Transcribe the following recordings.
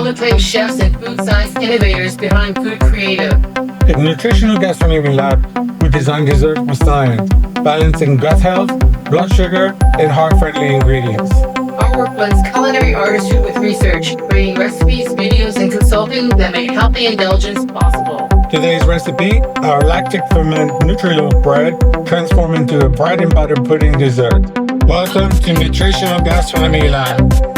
prototype chefs and food science innovators behind food creative. At Nutritional Gastronomy Lab, we design desserts with science, balancing gut health, blood sugar, and heart-friendly ingredients. Our work blends culinary artistry with research, creating recipes, videos, and consulting that make healthy indulgence possible. Today's recipe, our lactic ferment Nutri-Loaf bread, transformed into a bread and butter pudding dessert. Welcome to Nutritional Gastronomy Lab.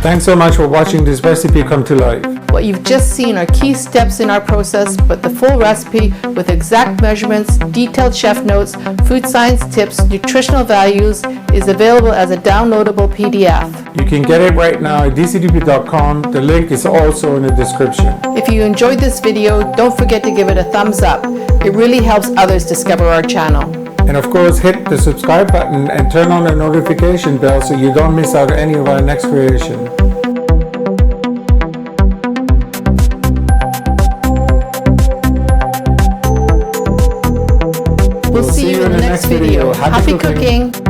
Thanks so much for watching this recipe come to life. What you've just seen are key steps in our process, but the full recipe with exact measurements, detailed chef notes, food science tips, nutritional values is available as a downloadable PDF. You can get it right now at dcdp.com. The link is also in the description. If you enjoyed this video, don't forget to give it a thumbs up. It really helps others discover our channel. And of course, hit the subscribe button and turn on the notification bell so you don't miss out on any of our next creation. We'll see you in the next video. Happy cooking!